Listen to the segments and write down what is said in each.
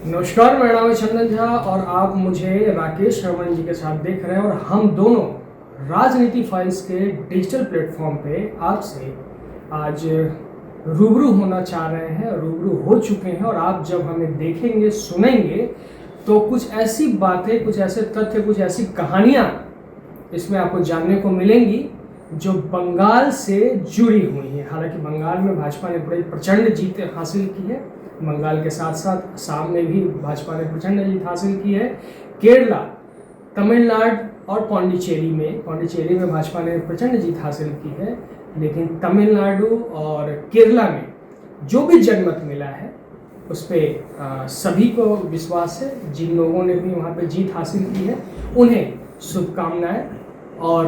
नमस्कार, मेरा नाम है चंदन झा और आप मुझे राकेश रमन जी के साथ देख रहे हैं और हम दोनों राजनीति फाइल्स के डिजिटल प्लेटफॉर्म पे आपसे आज रूबरू होना चाह रहे हैं, रूबरू हो चुके हैं। और आप जब हमें देखेंगे, सुनेंगे तो कुछ ऐसी बातें, कुछ ऐसे तथ्य, कुछ ऐसी कहानियाँ इसमें आपको जानने को मिलेंगी जो बंगाल से जुड़ी हुई हैं। हालांकि बंगाल में भाजपा ने बड़ी प्रचंड जीत हासिल की है, बंगाल के साथ साथ असम में भी भाजपा ने प्रचंड जीत हासिल की है। केरला, तमिलनाडु और पौंडीचेरी में भाजपा ने प्रचंड जीत हासिल की है। लेकिन तमिलनाडु और केरला में जो भी जनमत मिला है उस पर सभी को विश्वास है। जिन लोगों ने भी वहाँ पे जीत हासिल की है उन्हें शुभकामनाएं, और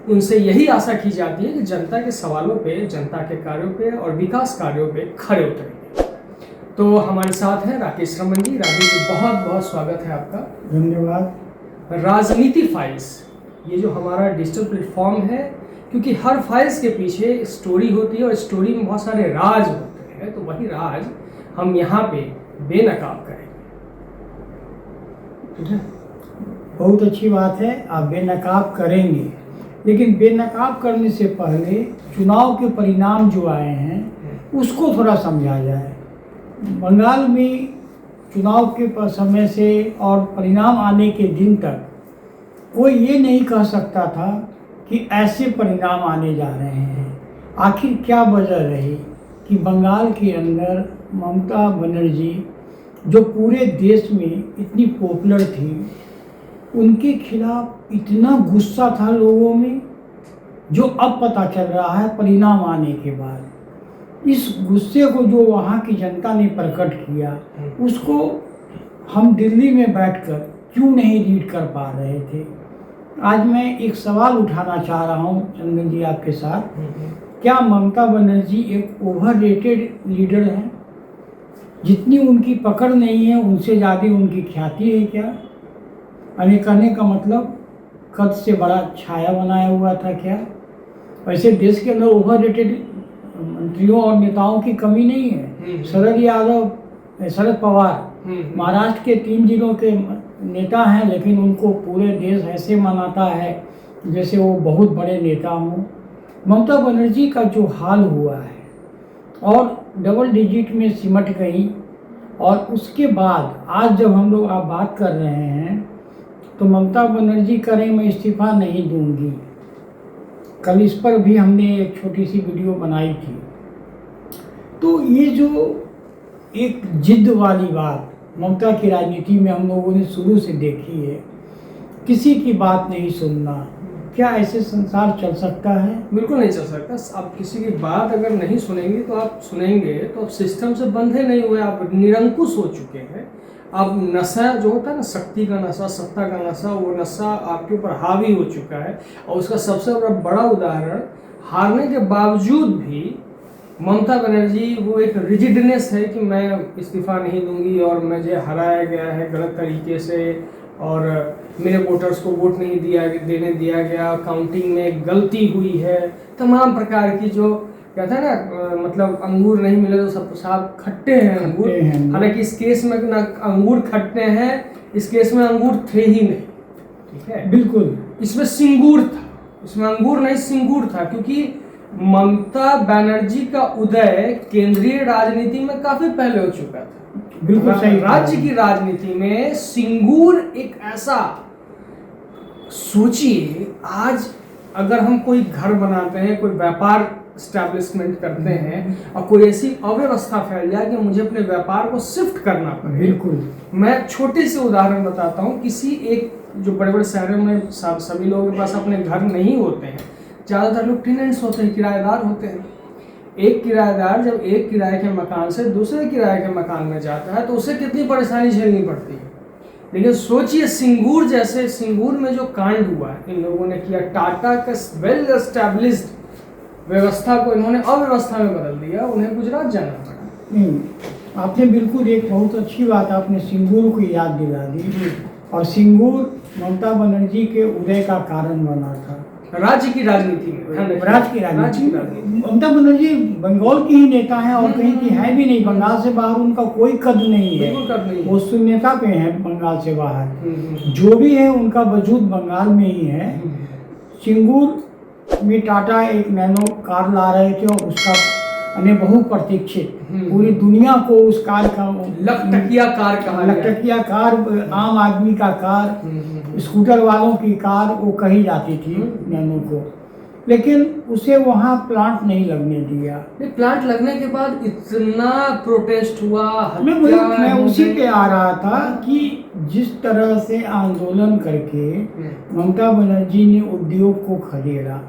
उनसे यही आशा की जाती है कि जनता के सवालों पे, जनता के कार्यों पे और विकास कार्यों पे खरे उतरेंगे। तो हमारे साथ हैं राकेश रमन जी। राकेश जी, बहुत बहुत स्वागत है आपका। धन्यवाद। राजनीति फाइल्स, ये जो हमारा डिजिटल प्लेटफॉर्म है, क्योंकि हर फाइल्स के पीछे स्टोरी होती है और स्टोरी में बहुत सारे राज होते हैं, तो वही राज हम यहाँ पे बेनकाब करेंगे। ठीक है, बहुत अच्छी बात है, आप बेनकाब करेंगे। लेकिन बेनकाब करने से पहले चुनाव के परिणाम जो आए हैं उसको थोड़ा समझा जाए। बंगाल में चुनाव के समय से और परिणाम आने के दिन तक कोई ये नहीं कह सकता था कि ऐसे परिणाम आने जा रहे हैं। आखिर क्या वजह रही कि बंगाल के अंदर ममता बनर्जी, जो पूरे देश में इतनी पॉपुलर थी, उनके खिलाफ इतना गुस्सा था लोगों में, जो अब पता चल रहा है परिणाम आने के बाद। इस गुस्से को जो वहाँ की जनता ने प्रकट किया, उसको हम दिल्ली में बैठकर क्यों नहीं रीड कर पा रहे थे। आज मैं एक सवाल उठाना चाह रहा हूँ चंदन जी आपके साथ। क्या ममता बनर्जी एक ओवररेटेड लीडर हैं? जितनी उनकी पकड़ नहीं है उनसे ज़्यादा उनकी ख्याति है क्या? हमें कहने का मतलब कद से बड़ा छाया बनाया हुआ था क्या? वैसे देश के अंदर ओवररेटेड मंत्रियों और नेताओं की कमी नहीं है। शरद पवार महाराष्ट्र के 3 जिलों के नेता हैं, लेकिन उनको पूरे देश ऐसे मनाता है जैसे वो बहुत बड़े नेता हों। ममता बनर्जी का जो हाल हुआ है और डबल डिजिट में सिमट गई, और उसके बाद आज जब हम लोग आप बात कर रहे हैं तो ममता बनर्जी करें मैं इस्तीफा नहीं दूंगी। कल इस पर भी हमने एक छोटी सी वीडियो बनाई थी। तो ये जो एक जिद वाली बात ममता की राजनीति में हम लोगों ने शुरू से देखी है, किसी की बात नहीं सुनना, क्या ऐसे संसार चल सकता है? बिल्कुल नहीं चल सकता। आप किसी की बात अगर नहीं सुनेंगे तो आप सिस्टम से बंधे नहीं हुए, आप निरंकुश हो चुके हैं। अब नशा जो होता है ना, शक्ति का नशा, सत्ता का नशा, वो नशा आपके ऊपर हावी हो चुका है। और उसका सबसे बड़ा उदाहरण, हारने के बावजूद भी ममता बनर्जी, वो एक रिजिडनेस है कि मैं इस्तीफा नहीं दूंगी और मुझे हराया गया है गलत तरीके से, और मेरे वोटर्स को वोट नहीं देने दिया गया, काउंटिंग में गलती हुई है, तमाम प्रकार की जो कहता है ना, मतलब अंगूर नहीं मिले तो सब साफ खट्टे हैं अंगूर। हालांकि इस केस में ना अंगूर खट्टे हैं, इस केस में अंगूर थे ही नहीं। ठीक है, बिल्कुल। इसमें सिंगूर था, इसमें अंगूर नहीं सिंगूर था, क्योंकि ममता बनर्जी का उदय केंद्रीय राजनीति में काफी पहले हो चुका था। बिल्कुल सही। राज्य की राजनीति में सिंगूर एक ऐसा, सोचिए आज अगर हम कोई घर बनाते हैं, कोई व्यापार स्टैब्लिशमेंट करते हैं और कोई ऐसी अव्यवस्था फैल जाए कि मुझे अपने व्यापार को शिफ्ट करना पड़े। बिल्कुल। मैं छोटे से उदाहरण बताता हूँ। किसी एक जो बड़े बड़े शहरों में सभी लोगों के पास अपने घर नहीं होते हैं, ज़्यादातर लोग टेनेंट्स होते हैं, किराएदार होते हैं। एक किराएदार जब एक किराए के मकान से दूसरे किराए के मकान में जाता है तो उसे कितनी परेशानी झेलनी पड़ती है। लेकिन सोचिए सिंगूर में जो कांड हुआ इन लोगों ने किया, टाटा का वेल एस्टैब्लिश्ड व्यवस्था को इन्होंने अव्यवस्था में बदल दिया, उन्हें गुजरात जाना पड़ा। नहीं, आपने बिल्कुल एक बहुत अच्छी बात आपने सिंगूर को याद दिला दी। और सिंगूर ममता बनर्जी के उदय का कारण बना था। राज्य की राजनीति में, राज्य की राजनीति। ममता बनर्जी बंगाल की ही नेता हैं और कहीं की है भी नहीं। बंगाल से बाहर उनका कोई कद नहीं है, बिल्कुल कद नहीं है। वो शून्यता पे हैं बंगाल से बाहर। जो भी है उनका वजूद बंगाल में ही है। चिंगूर में टाटा एक नैनो कार ला रहे थे और उसका बहुप्रतीक्षित पूरी दुनिया को उस कार का लखटकिया कार कहा गया। लखटकिया कार, आम आदमी का कार, स्कूटर वालों की कार वो कही जाती थी नैनो को, लेकिन उसे वहाँ प्लांट नहीं लगने दिया। प्लांट लगने के बाद इतना प्रोटेस्ट हुआ, मैं उसी पे आ रहा था कि जिस तरह से आंदोलन करके ममता बनर्जी ने उद्योग को खदेड़ा।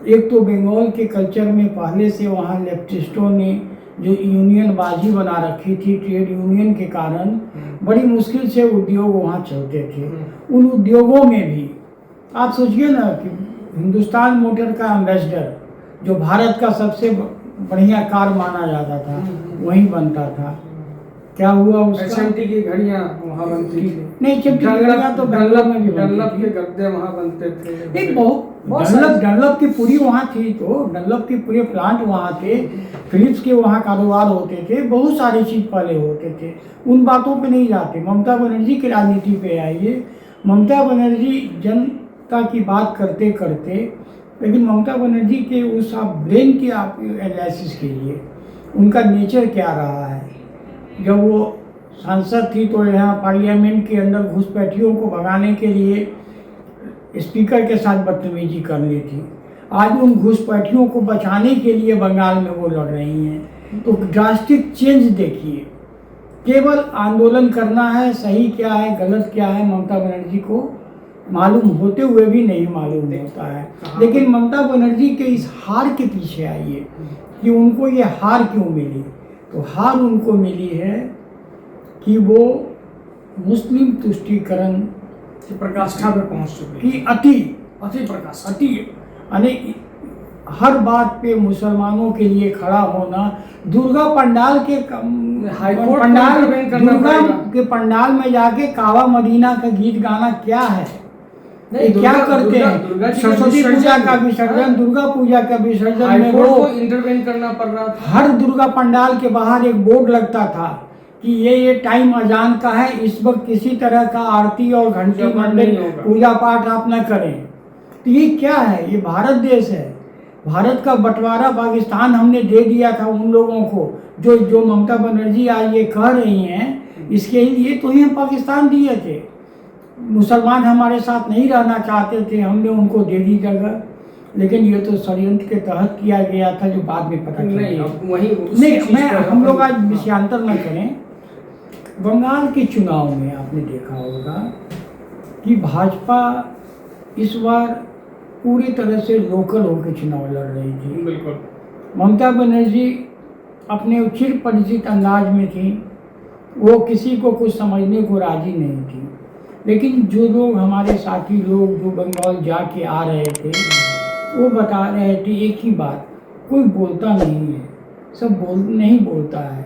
एक तो बंगाल के कल्चर में पहले से वहाँ लेफ्टिस्टों ने जो यूनियन बाजी बना रखी थी, ट्रेड यूनियन के कारण बड़ी मुश्किल से उद्योग वहाँ चलते थे। उन उद्योगों में भी आप सोचिए ना कि हिंदुस्तान मोटर का एम्बेसडर जो भारत का सबसे बढ़िया कार माना जाता था वहीं बनता था। क्या हुआ उसका? एसएमटी की घड़ियां वहाँ बनती थी। नहीं, एसएमटी की घड़ियां तो डनलप में भी डनलप के गद्दे वहाँ बनते थे। एक बहुत डनलप की पूरी वहाँ थी, तो डनलप के पूरे प्लांट वहाँ थे, फिलिप्स के वहाँ कारोबार होते थे, बहुत सारी चीज़ पहले होते थे। उन बातों पे नहीं जाते। ममता बनर्जी की राजनीति पे आइए। ममता बनर्जी जनता की बात करते करते, लेकिन ममता बनर्जी के उस आप ब्रेन की आप एनालिसिस कीजिए, उनका नेचर क्या रहा है। जब वो सांसद थी तो यहाँ पार्लियामेंट के अंदर घुसपैठियों को भगाने के लिए स्पीकर के साथ बदतमीजी कर ली थी। आज उन घुसपैठियों को बचाने के लिए बंगाल में वो लड़ रही हैं। तो ड्रास्टिक चेंज देखिए। केवल आंदोलन करना है, सही क्या है गलत क्या है ममता बनर्जी को मालूम होते हुए भी नहीं मालूम होता है। लेकिन ममता बनर्जी के इस हार के पीछे आइए कि उनको ये हार क्यों मिली। तो हार उनको मिली है कि वो मुस्लिम तुष्टीकरण की प्रकाष्ठा में पहुंच चुकी कि अति प्रकाश हर बात पे मुसलमानों के लिए खड़ा होना। दुर्गा पंडाल के दुर्गा के पंडाल में जाके कावा मदीना का गीत गाना क्या है? क्या करते हैं? सरस्वती पूजा का विसर्जन, दुर्गा पूजा का विसर्जन में वो इंटरवेन करना पड़ रहा था। हर दुर्गा पंडाल के बाहर एक बोर्ड लगता था कि ये टाइम अजान का है, इस वक्त किसी तरह का आरती और घंटी मंडल पूजा पाठ आप न करें। तो ये क्या है? ये भारत देश है। भारत का बंटवारा पाकिस्तान हमने दे दिया था उन लोगों को जो ममता बनर्जी आज ये कह रही हैं, इसके लिए तो ही हम पाकिस्तान दिए थे। मुसलमान हमारे साथ नहीं रहना चाहते थे, हमने उनको दे दी जगह। लेकिन ये तो षड्यंत्र के तहत किया गया था जो बाद में पता चला। हम लोग आज विषयांतर न करें। बंगाल के चुनाव में आपने देखा होगा कि भाजपा इस बार पूरी तरह से लोकल होकर चुनाव लड़ रही थी। बिल्कुल। ममता बनर्जी अपने चिर परिचित अंदाज में थी, वो किसी को कुछ समझने को राजी नहीं थी। लेकिन जो लोग हमारे साथी लोग जो बंगाल जाके आ रहे थे वो बता रहे थे एक ही बात, कोई बोलता नहीं है, सब नहीं बोलता है,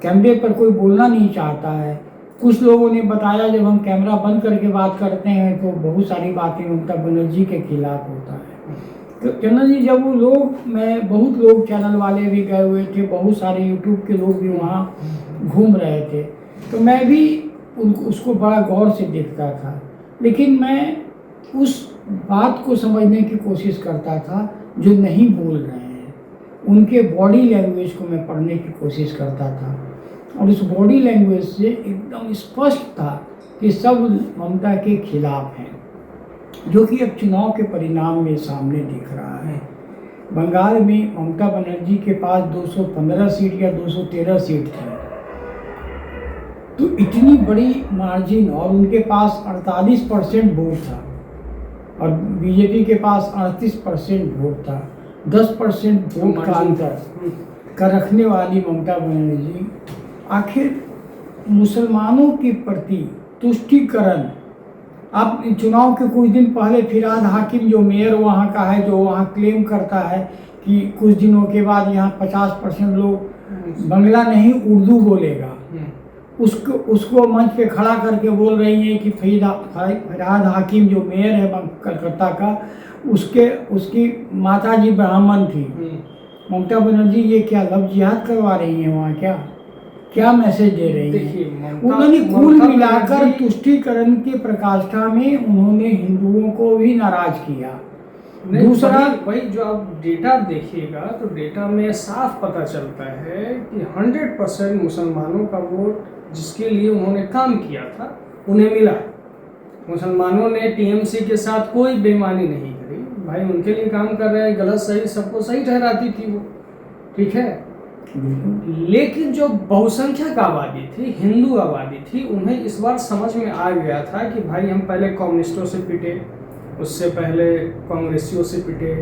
कैमरे पर कोई बोलना नहीं चाहता है। कुछ लोगों ने बताया जब हम कैमरा बंद करके बात करते हैं तो बहुत सारी बातें ममता बनर्जी के खिलाफ होता है। तो चैनल जी जब वो लोग बहुत लोग चैनल वाले भी गए हुए थे, बहुत सारे यूट्यूब के लोग भी वहाँ घूम रहे थे, तो मैं भी उसको बड़ा गौर से देखता था। लेकिन मैं उस बात को समझने की कोशिश करता था जो नहीं बोल रहे हैं, उनके बॉडी लैंग्वेज को मैं पढ़ने की कोशिश करता था। और उस बॉडी लैंग्वेज से एकदम स्पष्ट था कि सब ममता के खिलाफ हैं, जो कि अब चुनाव के परिणाम में सामने दिख रहा है। बंगाल में ममता बनर्जी के पास 215 सीट या 213 सीट थी, तो इतनी बड़ी मार्जिन, और उनके पास 48% वोट था और बीजेपी के पास 38% वोट था। 10% वोट का अंतर का रखने वाली ममता बनर्जी आखिर मुसलमानों के प्रति तुष्टीकरण। आप चुनाव के कुछ दिन पहले फिराद हाकिम जो मेयर वहाँ का है, जो वहाँ क्लेम करता है कि कुछ दिनों के बाद यहाँ 50% लोग बंगला नहीं उर्दू बोलेगा, उसको मंच पे खड़ा करके बोल रही है कि फिराद हाकिम जो मेयर है कलकत्ता का, उसके उसकी माता जी ब्राह्मण थी। ममता बनर्जी ये क्या लव जिहाद करवा रही हैं वहाँ? क्या क्या मैसेज दे रही देखिए, हैं? उन्होंने कुल मिलाकर तुष्टीकरण की प्रकाष्ठा में उन्होंने हिंदुओं को भी नाराज किया। दूसरा वही जो आप डेटा देखिएगा तो डेटा में साफ पता चलता है कि 100% मुसलमानों का वोट जिसके लिए उन्होंने काम किया था उन्हें मिला। मुसलमानों ने टीएमसी के साथ कोई बेईमानी नहीं करी, भाई उनके लिए काम कर रहे हैं, गलत सही सबको सही ठहराती थी वो, ठीक है। लेकिन जो बहुसंख्यक आबादी थी, हिंदू आबादी थी, उन्हें इस बार समझ में आ गया था कि भाई हम पहले कम्युनिस्टों से पिटे, उससे पहले कांग्रेसियों से पिटे,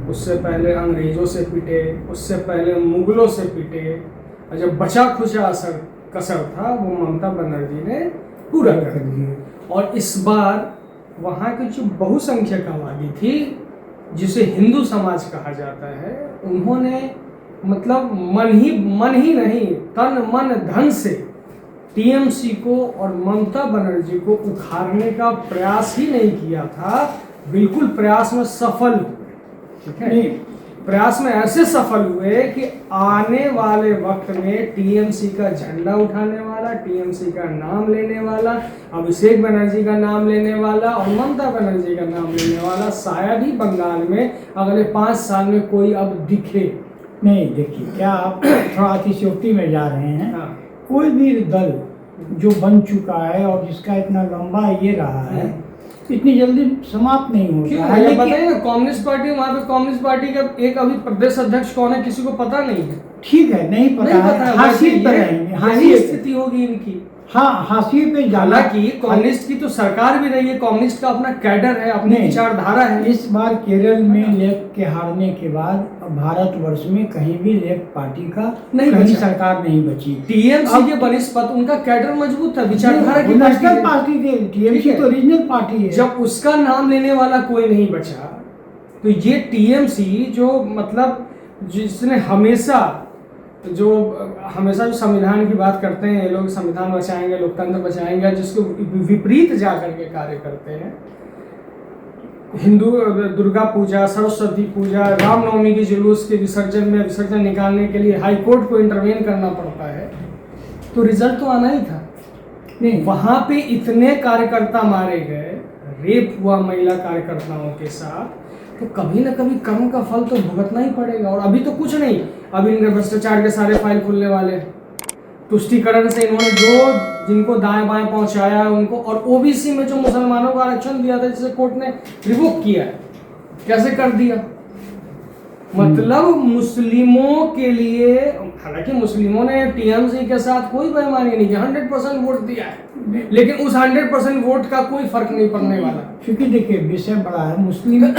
उससे पहले अंग्रेजों से पिटे, उससे पहले मुगलों से पिटे, और जब बचा खुचा असर कसर था वो ममता बनर्जी ने पूरा कर दिया। और इस बार वहाँ की जो बहुसंख्यक आबादी थी जिसे हिंदू समाज कहा जाता है, उन्होंने मतलब मन ही नहीं तन मन धन से टीएमसी को और ममता बनर्जी को उखाड़ने का प्रयास ही नहीं किया था, बिल्कुल प्रयास में सफल हुए, ठीक है। प्रयास में ऐसे सफल हुए कि आने वाले वक्त में टीएमसी का झंडा उठाने वाला, टीएमसी का नाम लेने वाला, अभिषेक बनर्जी का नाम लेने वाला और ममता बनर्जी का नाम लेने वाला शायद ही बंगाल में अगले 5 साल में कोई अब दिखे नहीं। देखिए, क्या आप थोड़ा अतिशयोक्ति में जा रहे हैं। हाँ। कोई भी दल जो बन चुका है और जिसका इतना लंबा ये रहा है, इतनी जल्दी समाप्त नहीं होता है। ये बताइए ना, कम्युनिस्ट पार्टी, वहाँ पे कम्युनिस्ट पार्टी का एक अभी प्रदेश अध्यक्ष कौन है किसी को पता नहीं है। ठीक है, नहीं पता है, हाशिए पे रहेंगे, हाशिए स्थिति होगी इनकी। हाँ, हाशिए पे। हालांकि कम्युनिस्ट की तो सरकार भी रही है, कम्युनिस्ट का अपना कैडर है, अपनी विचारधारा है। इस बार केरल में लेफ्ट के हारने के बाद भारतवर्ष में कहीं भी लेफ्ट पार्टी का कहीं सरकार नहीं बची। टीएमसी के बनिस्पत उनका कैडर मजबूत था, विचारधारा की नेशनल पार्टी थी, टीएमसी तो रीजनल पार्टी है। जब उसका नाम लेने वाला कोई नहीं बचा तो ये टीएमसी जो मतलब जिसने हमेशा जो संविधान की बात करते हैं, ये लोग संविधान बचाएंगे, लोकतंत्र बचाएंगे, जिसके विपरीत जाकर के कार्य करते हैं। हिंदू दुर्गा पूजा, सरस्वती पूजा, रामनवमी के जुलूस के विसर्जन निकालने के लिए हाई कोर्ट को इंटरवेन करना पड़ता है, तो रिजल्ट तो आना ही था। नहीं, वहां पे इतने कार्यकर्ता मारे गए, रेप हुआ महिला कार्यकर्ताओं के साथ, तो कभी ना कभी कर्म का फल तो भुगतना ही पड़ेगा। और अभी तो कुछ नहीं, अभी इनके भ्रष्टाचार के सारे फाइल खुलने वाले हैं। तुष्टीकरण से इन्होंने जो जिनको दाएं बाएं पहुंचाया उनको, और ओबीसी में जो मुसलमानों को आरक्षण दिया था जिसे कोर्ट ने रिवोक किया, कैसे कर दिया। मतलब मुस्लिमों के लिए, हालांकि मुस्लिमों ने टीएमसी के साथ कोई बेईमानी नहीं की, 100% वोट दिया है, लेकिन उस 100% वोट का कोई फर्क नहीं पड़ने वाला। क्योंकि देखिए विषय बड़ा है, मुस्लिम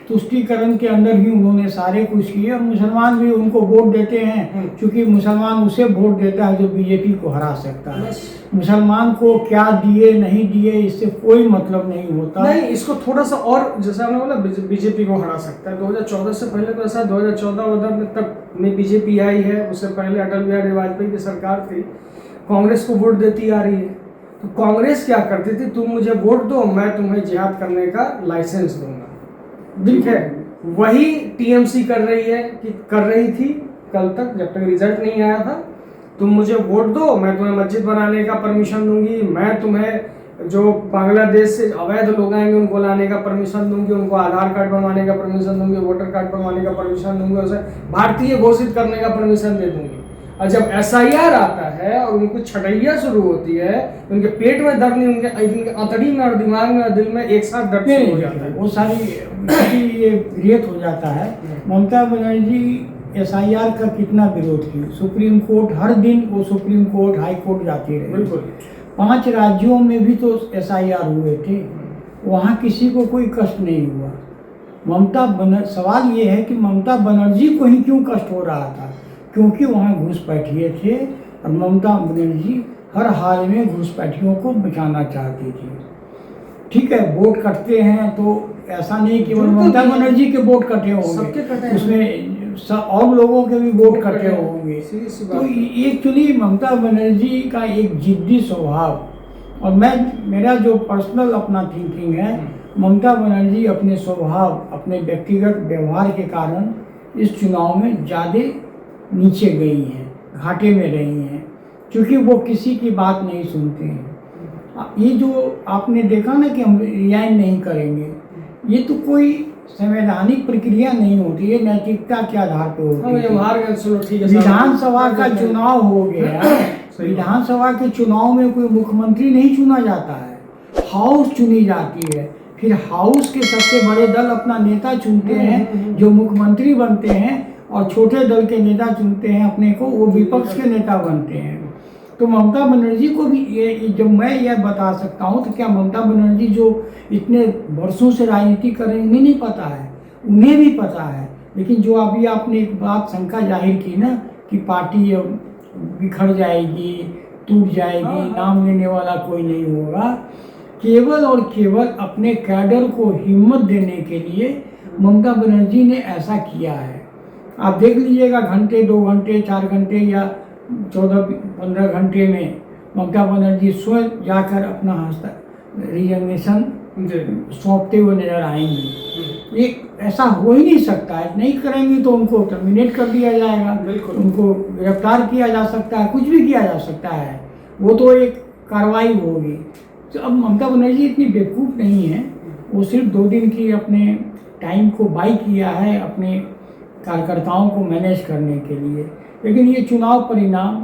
तुष्टीकरण के अंदर ही उन्होंने सारे कुछ किए और मुसलमान भी उनको वोट देते हैं, क्योंकि मुसलमान उसे वोट देता है जो बीजेपी को हरा सकता है। मुसलमान को क्या दिए नहीं दिए इससे कोई मतलब नहीं होता। नहीं, इसको थोड़ा सा और, जैसे आपने बोला बीजेपी को हरा सकता है। 2014 से पहले तो ऐसा 2014 तक में बीजेपी आई है, उससे पहले अटल बिहारी वाजपेयी की सरकार थी, कांग्रेस को वोट देती आ रही है। तो कांग्रेस क्या करती थी, तुम मुझे वोट दो, मैं तुम्हें जिहाद करने का लाइसेंस दूंगा, ठीक है। वही टीएमसी कर रही थी कल तक, जब तक रिजल्ट नहीं आया था। तुम मुझे वोट दो, मैं तुम्हें मस्जिद बनाने का परमिशन दूंगी, मैं तुम्हें जो बांग्लादेश से अवैध लोग आएंगे उनको लाने का परमिशन दूंगी, उनको आधार कार्ड बनवाने का परमिशन दूंगी, वोटर कार्ड बनवाने का परमिशन दूंगी, उसे भारतीय घोषित करने का परमिशन दे दूंगी। और जब एसआईआर आता है और उनको छटैया शुरू होती है, उनके पेट में दर्द नहीं, उनके अंतड़ी में और दिमाग में और दिल में एक साथ दर्द शुरू हो जाता है, वो सारी ये क्रिएट हो जाता है। ममता बनर्जी एसआईआर का कितना विरोध की, सुप्रीम कोर्ट हर दिन वो सुप्रीम कोर्ट हाई कोर्ट जाती रही। बिल्कुल 5 राज्यों में भी तो एसआईआर हुए थे, वहाँ किसी को कोई कष्ट नहीं हुआ। सवाल ये है कि ममता बनर्जी को ही क्यों कष्ट हो रहा था, क्योंकि वहाँ घुसपैठिए थे और ममता बनर्जी हर हाल में घुसपैठियों को बचाना चाहती थी। ठीक है, वोट कटते हैं तो ऐसा नहीं कि ममता बनर्जी के वोट कटे होंगे, उसमें और लोगों के भी वोट कटे होंगे। तो एक्चुअली ममता बनर्जी का एक जिद्दी स्वभाव, और मेरा जो पर्सनल अपना थिंकिंग है ममता बनर्जी अपने स्वभाव, अपने व्यक्तिगत व्यवहार के कारण इस चुनाव में ज़्यादा नीचे गई हैं, घाटे में रही हैं, क्योंकि वो किसी की बात नहीं सुनते हैं। ये जो आपने देखा ना कि हम रिजाइन नहीं करेंगे, ये तो कोई संवैधानिक प्रक्रिया नहीं होती, ये नैतिकता के आधार पर होती है। विधानसभा का चुनाव हो गया, विधानसभा के चुनाव में कोई मुख्यमंत्री नहीं चुना जाता है, हाउस चुनी जाती है, फिर हाउस के सबसे बड़े दल अपना नेता चुनते हैं जो मुख्यमंत्री बनते हैं, और छोटे दल के नेता चुनते हैं अपने को, वो विपक्ष के नेता बनते हैं। तो ममता बनर्जी को भी ये जब मैं यह बता सकता हूँ, तो क्या ममता बनर्जी जो इतने वर्षों से राजनीति कर रहे हैं उन्हें नहीं पता है? उन्हें भी पता है, लेकिन जो अभी आपने एक बात शंका जाहिर की ना कि पार्टी बिखर जाएगी, टूट जाएगी, नाम लेने वाला कोई नहीं होगा, केवल और केवल अपने कैडर को हिम्मत देने के लिए ममता बनर्जी ने ऐसा किया है। आप देख लीजिएगा, घंटे 2 घंटे 4 घंटे या 14-15 घंटे में ममता बनर्जी स्वयं जाकर अपना रिजर्वेशन सौंपते हुए नजर आएंगी। एक ऐसा हो ही नहीं सकता है, नहीं करेंगे तो उनको टर्मिनेट कर दिया जाएगा, उनको गिरफ्तार किया जा सकता है, कुछ भी किया जा सकता है, वो तो एक कार्रवाई होगी। तो अब ममता बनर्जी इतनी बेवकूफ़ नहीं है, वो सिर्फ 2 दिन की अपने टाइम को बाई किया है अपने कार्यकर्ताओं को मैनेज करने के लिए। लेकिन ये चुनाव परिणाम,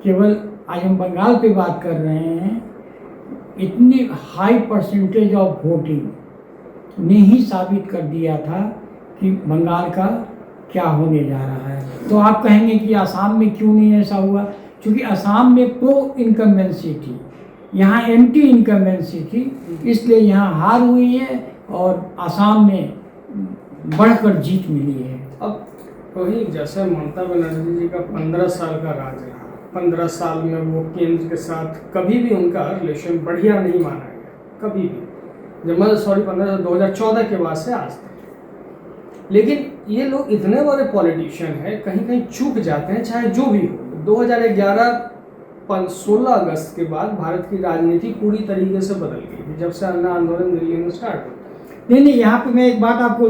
केवल आज हम बंगाल पे बात कर रहे हैं, इतनी हाई परसेंटेज ऑफ वोटिंग ने ही साबित कर दिया था कि बंगाल का क्या होने जा रहा है। तो आप कहेंगे कि असम में क्यों नहीं ऐसा हुआ? क्योंकि असम में प्रो इनकम्बेंसी थी, यहाँ एंटी इनकम्बेंसी थी, इसलिए यहाँ हार हुई है और असम में बढ़कर जीत मिली है। अब वही जैसे ममता बनर्जी जी का 15 साल का राज रहा, 15 साल में वो केंद्र के साथ कभी भी उनका रिलेशन बढ़िया नहीं माना गया, कभी भी, जब 2014 के बाद से आज तक। लेकिन ये लोग इतने बड़े पॉलिटिशियन हैं, कहीं कहीं चूक जाते हैं, चाहे जो भी हो। 2011 16 अगस्त के बाद भारत की राजनीति पूरी तरीके से बदल गई, जब से अन्ना आंदोलन दिल्ली में स्टार्ट हुआ। नहीं, यहाँ पे मैं एक बात आपको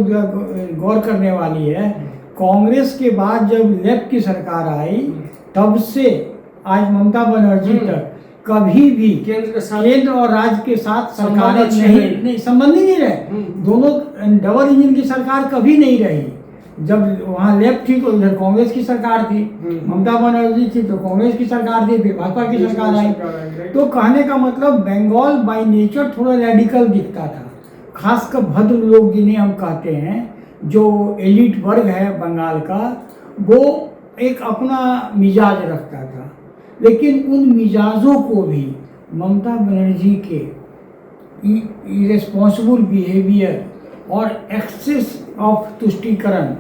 गौर करने वाली है। कांग्रेस के बाद जब लेफ्ट की सरकार आई, तब से आज ममता बनर्जी तक कभी भी केंद्र और राज्य के साथ सरकारें नहीं संबंध ही नहीं रहे। दोनों डबल इंजन की सरकार कभी नहीं रही। जब वहाँ लेफ्ट थी तो इधर कांग्रेस की सरकार थी, ममता बनर्जी थी तो कांग्रेस की सरकार थी, फिर भाजपा की सरकार आई। तो कहने का मतलब बंगाल बाय नेचर थोड़ा रेडिकल दिखता था, खासकर भद्र लोग जिन्हें हम कहते हैं, जो एलिट वर्ग है बंगाल का, वो एक अपना मिजाज रखता था। लेकिन उन मिजाजों को भी ममता बनर्जी के इरेस्पॉन्सिबल बिहेवियर और एक्सेस ऑफ तुष्टीकरण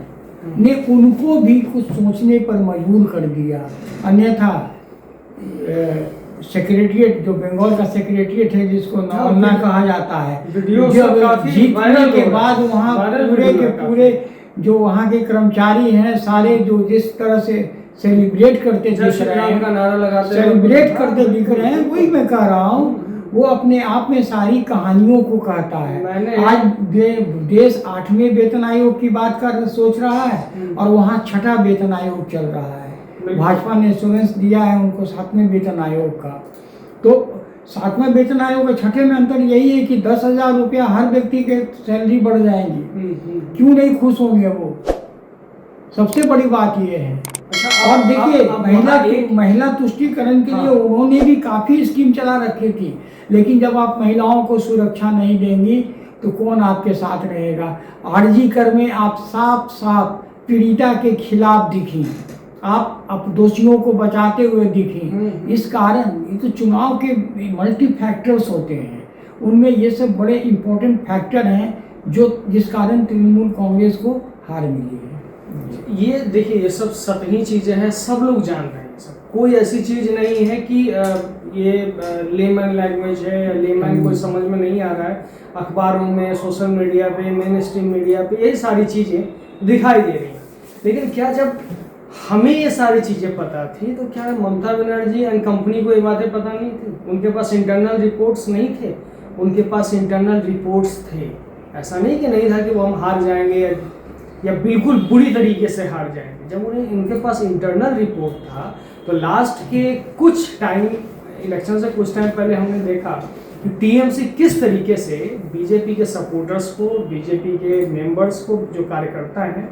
ने उनको भी कुछ सोचने पर मजबूर कर दिया। अन्यथा सेक्रेटरिएट, जो बंगाल का सेक्रेटरिएट है जिसको नवन्ना कहा जाता है, जीतने के बाद वहाँ पूरे के पूरे जो वहाँ के कर्मचारी हैं सारे, जो जिस तरह से सेलिब्रेट करते दिख रहे हैं, सेलिब्रेट करते दिख रहे हैं, वही मैं कह रहा हूँ। वो अपने आप में सारी कहानियों को कहता है। आज देश 8वें वेतन आयोग की बात कर सोच रहा है और वहाँ 6ठा वेतन आयोग चल रहा है। भाजपा ने एश्योरेंस दिया है उनको 7वें वेतन आयोग का। तो 7वें वेतन आयोग और 6ठे में अंतर यही है कि 10,000 रुपया हर व्यक्ति के सैलरी बढ़ जाएंगी। क्यों नहीं खुश होंगे वो? सबसे बड़ी बात ये है। और देखिए, महिला तुष्टीकरण के लिए उन्होंने भी काफ़ी स्कीम चला रखी थी, लेकिन जब आप महिलाओं को सुरक्षा नहीं देंगी तो कौन आपके साथ रहेगा? आरजी कर में आप साफ साफ पीड़िता के खिलाफ दिखी, आप दोषियों को बचाते हुए दिखी। इस कारण ये तो चुनाव के मल्टी फैक्टर्स होते हैं, उनमें ये सब बड़े इम्पोर्टेंट फैक्टर हैं जिस कारण तृणमूल कांग्रेस को हार मिली है। ये देखिए, ये सब सतही चीज़ें हैं, सब लोग जान रहे हैं। सब कोई ऐसी चीज़ नहीं है कि ये लेमन लैंग्वेज है या लेमन कोई समझ में नहीं आ रहा है। अखबारों में, सोशल मीडिया पे, मेन स्ट्रीम मीडिया पे ये सारी चीज़ें दिखाई दे रही हैं। लेकिन क्या जब हमें ये सारी चीज़ें पता थी तो क्या ममता बनर्जी एंड कंपनी को ये बातें पता नहीं थी? उनके पास इंटरनल रिपोर्ट्स नहीं थे? उनके पास इंटरनल रिपोर्ट्स थे। ऐसा नहीं कि नहीं था कि वो हम हार जाएंगे या बिल्कुल बुरी तरीके से हार जाएंगे। जब उनके पास इंटरनल रिपोर्ट था तो लास्ट के कुछ टाइम, इलेक्शन से कुछ टाइम पहले हमने देखा कि टीएमसी किस तरीके से बीजेपी के सपोर्टर्स को, बीजेपी के मेंबर्स को, जो कार्यकर्ता हैं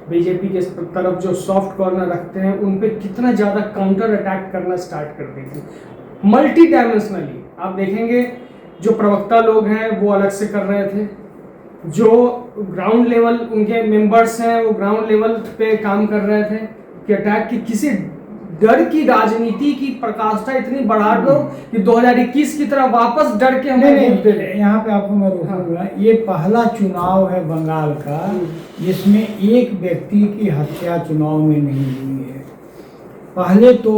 बीजेपी के तरफ जो सॉफ्ट कॉर्नर रखते हैं, उन पे कितना ज़्यादा काउंटर अटैक करना स्टार्ट कर दी थी मल्टी डायमेंशनली। आप देखेंगे जो प्रवक्ता लोग हैं वो अलग से कर रहे थे, जो ग्राउंड लेवल उनके मेंबर्स हैं वो ग्राउंड लेवल पे काम कर रहे थे कि अटैक की किसी डर की राजनीति की प्रकाष्ठा इतनी बढ़ा दो कि 2021 की तरह वापस डर के हमें वोट दे दें। यहाँ पे आपको मैं रोकूंगा। ये पहला चुनाव है बंगाल का जिसमें एक व्यक्ति की हत्या चुनाव में नहीं हुई है। पहले तो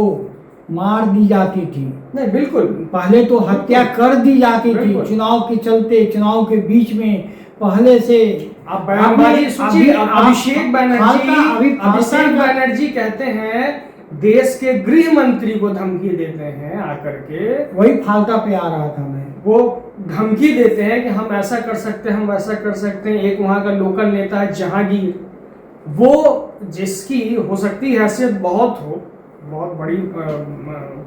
मार दी जाती थी, नहीं बिल्कुल, पहले तो हत्या कर दी जाती थी चुनाव के चलते, चुनाव के बीच में पहले से। आप बयानबाजी सोचिए, अभिषेक बैनर्जी कहते हैं, देश के गृह मंत्री को धमकी देते हैं आकर के, वही फालता पे आ रहा था मैं, वो धमकी देते हैं कि हम ऐसा कर सकते हैं, हम वैसा कर सकते हैं। एक वहां का लोकल नेता है जहांगीर, वो जिसकी हो सकती हैसियत बहुत बहुत बड़ी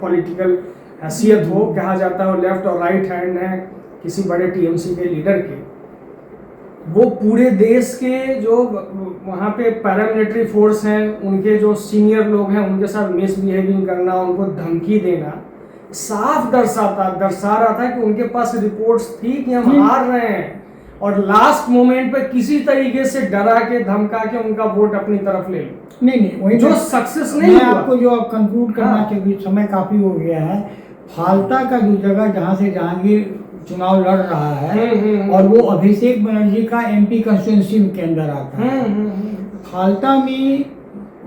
पॉलिटिकल हैसियत हो, कहा जाता है वो लेफ्ट और राइट हैंड है किसी बड़े टीएमसी के लीडर के, वो पूरे देश के जो वहाँ पे पैरामिलिट्री फोर्स हैं, उनके जो सीनियर लोग हैं, उनके साथ मिसबिहेविंग करना, उनको धमकी देना, साफ दर्शा रहा था कि उनके पास रिपोर्ट्स थी कि हम हार रहे हैं, और लास्ट मोमेंट पे किसी तरीके से डरा के धमका के उनका वोट अपनी तरफ ले लो। नहीं वही जो सक्सेस नहीं हुआ। आपको जो आप कंक्लूड करना चाहिए, समय काफी हो गया है। फालता का जो जगह जहाँ से जहांगीर चुनाव लड़ रहा है और वो अभिषेक बनर्जी का एमपी कंस्टिट्यूंसी के अंदर आता है। फालता में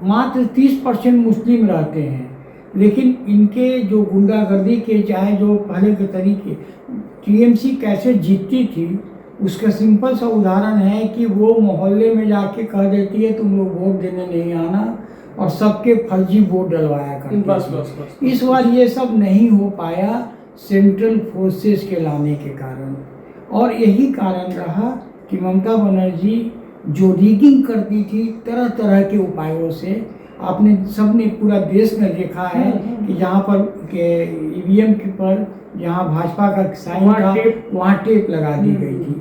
मात्र 30% मुस्लिम रहते हैं, लेकिन इनके जो गुंडागर्दी के चाहे जो पहले के तरीके, टीएमसी कैसे जीतती थी उसका सिंपल सा उदाहरण है कि वो मोहल्ले में जाके कह देती है तुम लोग वोट देने नहीं आना, और सबके फर्जी वोट डलवाया करती। बस। इस बार ये सब नहीं हो पाया सेंट्रल फोर्सेस के लाने के कारण, और यही कारण रहा कि ममता बनर्जी जो रिगिंग करती थी तरह तरह के उपायों से, आपने सबने पूरा देश में देखा है कि जहाँ पर के ईवीएम के पर जहाँ भाजपा का साइन था वहाँ टेप लगा दी गई थी।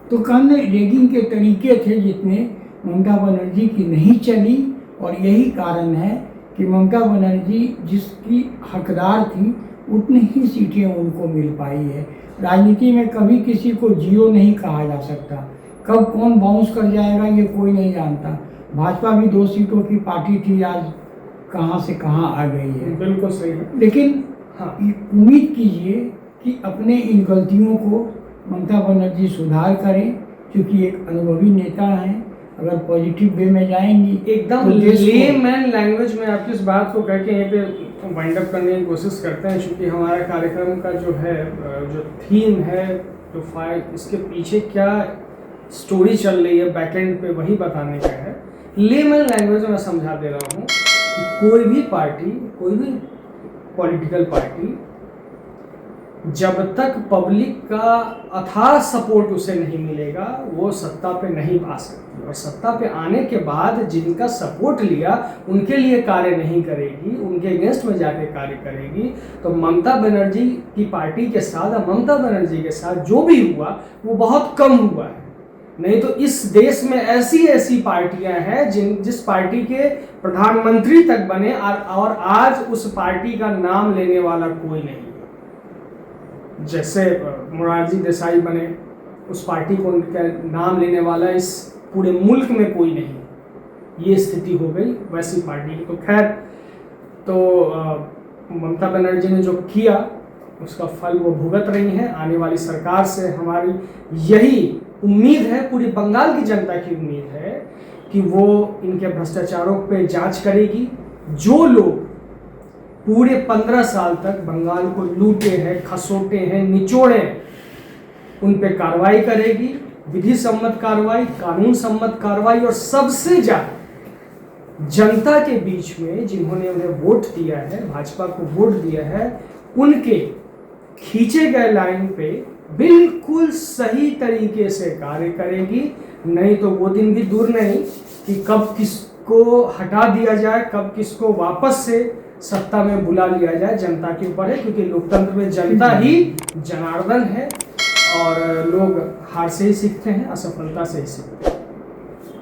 तो कहने रिगिंग के तरीके थे जितने ममता बनर्जी की नहीं चली, और यही कारण है कि ममता बनर्जी जिसकी हकदार थी उतनी ही सीटें उनको मिल पाई है। राजनीति में कभी किसी को जीरो नहीं कहा जा सकता, कब कौन बाउंस कर जाएगा ये कोई नहीं जानता। भाजपा भी 2 सीटों की पार्टी थी, आज कहाँ से कहाँ आ गई है। बिल्कुल सही है। लेकिन हाँ, उम्मीद कीजिए कि अपने इन गलतियों को ममता बनर्जी सुधार करें, क्योंकि एक अनुभवी नेता हैं। अगर पॉजिटिव वे में जाएंगी एकदम लेमैन लैंग्वेज में आपकी इस बात को कह के यहीं पे वाइंड अप करने की कोशिश करते हैं, क्योंकि हमारा कार्यक्रम का जो है जो थीम है, जो इसके पीछे क्या स्टोरी चल रही है बैकएंड पे, वही बताने का है। लेमैन लैंग्वेज में मैं समझा दे रहा हूँ कि कोई भी पार्टी, कोई भी पॉलिटिकल पार्टी जब तक पब्लिक का अथाह सपोर्ट उसे नहीं मिलेगा वो सत्ता पे नहीं आ सकती, और सत्ता पे आने के बाद जिनका सपोर्ट लिया उनके लिए कार्य नहीं करेगी, उनके अगेंस्ट में जाके कार्य करेगी। तो ममता बनर्जी की पार्टी के साथ, ममता बनर्जी के साथ जो भी हुआ वो बहुत कम हुआ है। नहीं तो इस देश में ऐसी पार्टियां हैं जिस पार्टी के प्रधानमंत्री तक बने और आज उस पार्टी का नाम लेने वाला कोई नहीं। जैसे मोरारजी देसाई बने, उस पार्टी को उनका नाम लेने वाला इस पूरे मुल्क में कोई नहीं। ये स्थिति हो गई वैसी पार्टी की। तो खैर, तो ममता बनर्जी ने जो किया उसका फल वो भुगत रही हैं। आने वाली सरकार से हमारी यही उम्मीद है, पूरी बंगाल की जनता की उम्मीद है कि वो इनके भ्रष्टाचारों पे जांच करेगी। जो लोग पूरे 15 साल तक बंगाल को लूटे हैं, खसोटे हैं, निचोड़े, उन पे कार्रवाई करेगी, विधि सम्मत कार्रवाई, कानून सम्मत कार्रवाई, और सबसे ज्यादा जनता के बीच में जिन्होंने उन्हें वोट दिया है, भाजपा को वोट दिया है, उनके खींचे गए लाइन पे बिल्कुल सही तरीके से कार्य करेगी। नहीं तो वो दिन भी दूर नहीं कि कब किसको हटा दिया जाए, कब किसको वापस से सत्ता में बुला लिया जाए, जनता के ऊपर है। क्योंकि लोकतंत्र में जनता ही जनार्दन है और लोग हार से ही सीखते हैं, असफलता से ही सीखते हैं।